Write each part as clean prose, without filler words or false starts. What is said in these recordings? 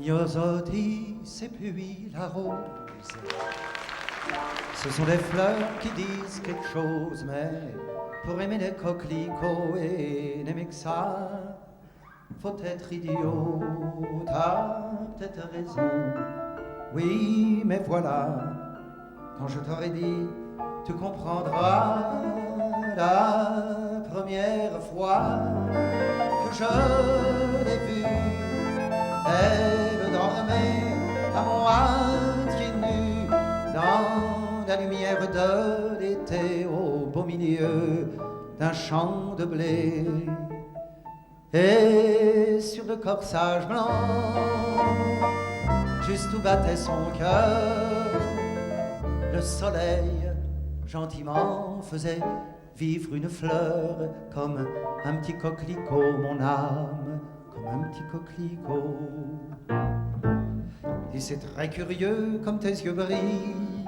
Myosotis et puis la rose. Ce sont des fleurs qui disent quelque chose, mais pour aimer les coquelicots et n'aimer que ça, faut être idiot. T'as peut-être raison, oui, mais voilà, quand je t'aurais dit, tu comprendras la première fois que je l'ai vue. Elle dormait à moitié nue dans la lumière de l'été au beau milieu d'un champ de blé. Et sur le corsage blanc, juste où battait son cœur, le soleil gentiment faisait vivre une fleur comme un petit coquelicot, mon âme, comme un petit coquelicot. Et c'est très curieux comme tes yeux brillent,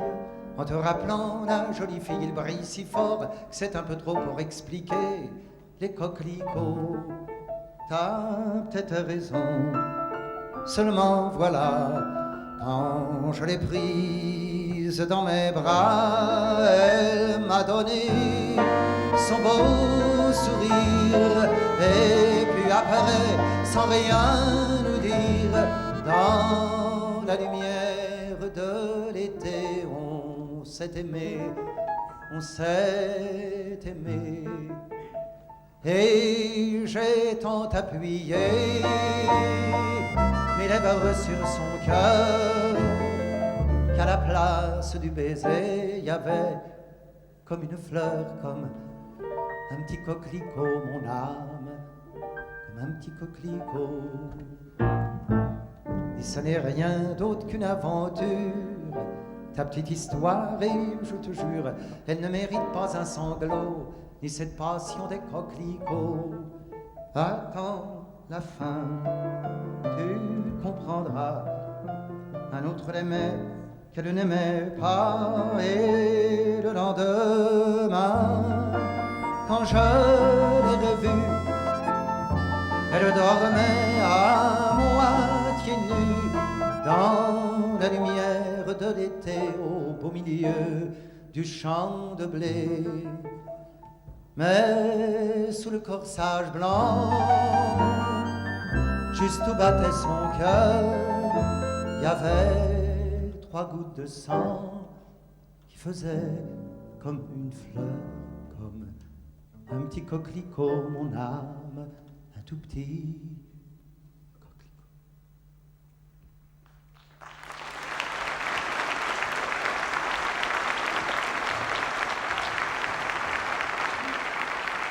en te rappelant la jolie fille, il brille si fort que c'est un peu trop pour expliquer les coquelicots. T'as peut-être raison, seulement voilà, quand je l'ai prise dans mes bras, elle m'a donné son beau sourire, et puis après, sans rien nous dire, dans la lumière de l'été, on s'est aimé, on s'est aimé. Et j'ai tant appuyé mes lèvres sur son cœur qu'à la place du baiser, il y avait comme une fleur, comme un petit coquelicot, mon âme, comme un petit coquelicot. Et ce n'est rien d'autre qu'une aventure, ta petite histoire, et je te jure, elle ne mérite pas un sanglot, ni cette passion des coquelicots. Attends la fin, tu comprendras. Un autre l'aimait qu'elle n'aimait pas, et le lendemain, quand je l'ai revue, elle dormait à moitié nue dans la lumière de l'été au beau milieu du champ de blé. Mais sous le corsage blanc, juste où battait son cœur, il y avait 3 gouttes de sang qui faisaient comme une fleur, comme un petit coquelicot, mon âme, un tout petit